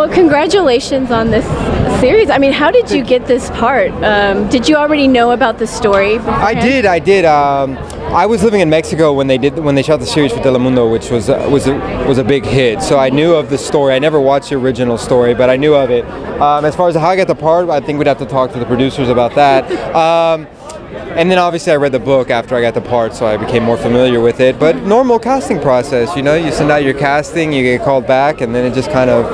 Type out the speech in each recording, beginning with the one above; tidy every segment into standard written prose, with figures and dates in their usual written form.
Well, congratulations on this series. I mean, how did you get this part? Did you already know about the story beforehand? I did. I was living in Mexico when they shot the series for Telemundo, which was a big hit. So I knew of the story. I never watched the original story, but I knew of it. As far as how I got the part, I think we'd have to talk to the producers about that. And then obviously I read the book after I got the part, so I became more familiar with it. But normal casting process, you send out your casting, you get called back, and then it just kind of,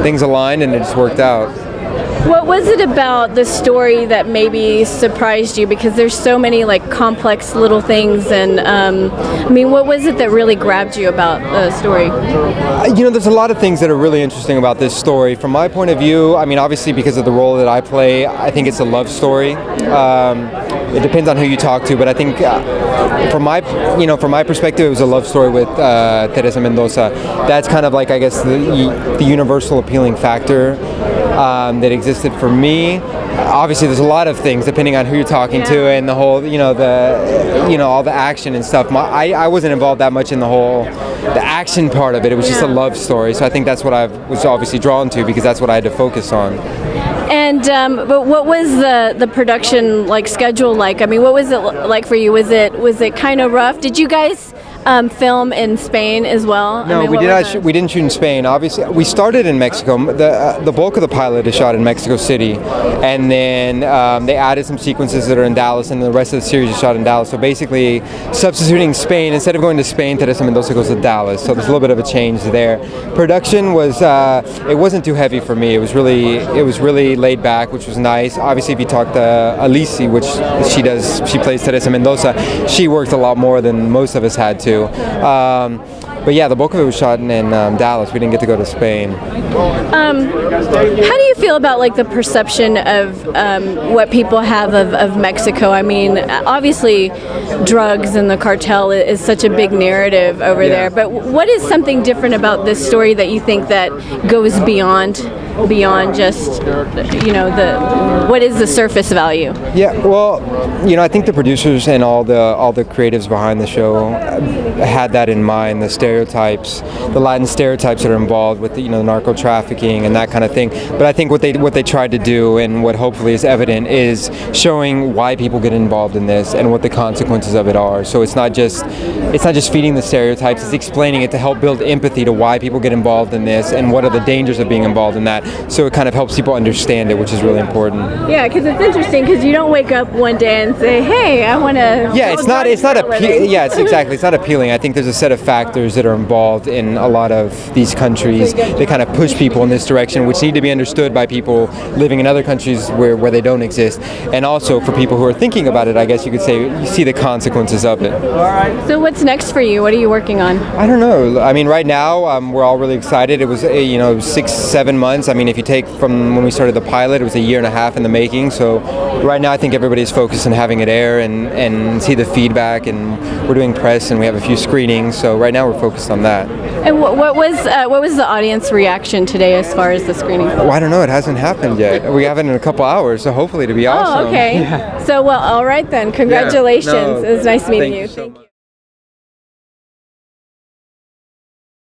things aligned and it just worked out. What was it about the story that maybe surprised you? Because there's so many complex little things, and what was it that really grabbed you about the story? There's a lot of things that are really interesting about this story. From my point of view, obviously because of the role that I play, I think it's a love story. It depends on who you talk to, but I think from my perspective, it was a love story with Teresa Mendoza. That's kind of I guess the universal appealing factor that existed for me. Obviously, there's a lot of things depending on who you're talking to and the whole, all the action and stuff. I wasn't involved that much in the action part of it. It was just a love story. So I think that's what I was obviously drawn to, because that's what I had to focus on. And but what was the production schedule like? What was it like for you? Was it kind of rough? Did you guys film in Spain as well? No, we did not. We didn't shoot in Spain. Obviously, we started in Mexico. The bulk of the pilot is shot in Mexico City, and then they added some sequences that are in Dallas, and the rest of the series is shot in Dallas. So basically, substituting Spain, instead of going to Spain, Teresa Mendoza goes to Dallas. So there's a little bit of a change there. Production was it wasn't too heavy for me. It was really laid back, which was nice. Obviously, if you talk to Alice, which she plays Teresa Mendoza, she worked a lot more than most of us had to. But yeah, the bulk of it was shot in Dallas. We didn't get to go to Spain. How do you feel about the perception of what people have of Mexico? Obviously, drugs and the cartel is such a big narrative over there. But what is something different about this story that you think that goes beyond just what is the surface value? Yeah, well, I think the producers and all the creatives behind the show had that in mind. The Latin stereotypes that are involved with the narco trafficking and that kind of thing. But I think what they tried to do, and what hopefully is evident, is showing why people get involved in this and what the consequences of it are. So it's not just feeding the stereotypes. It's explaining it to help build empathy to why people get involved in this and what are the dangers of being involved in that. So it kind of helps people understand it, which is really important. Yeah, because it's interesting, because you don't wake up one day and say, "Hey, I want to." Yeah, it's not it's not appealing. I think there's a set of factors that are involved in a lot of these countries. They kind of push people in this direction, which need to be understood by people living in other countries where they don't exist. And also for people who are thinking about it, I guess you could say, you see the consequences of it. So what's next for you? What are you working on? I don't know. Right now, we're all really excited. It was 6-7 months. If you take from when we started the pilot, it was 1.5 years in the making. So right now I think everybody's focused on having it air and see the feedback, and we're doing press and we have a few screenings. So right now we're focused on that. And what was the audience reaction today as far as the screening? Well, I don't know. It hasn't happened yet. We have it in a couple hours, so hopefully it'll be awesome. Oh, okay. Yeah. So, all right then. Congratulations. Yeah. No, it was nice meeting you. Thank you.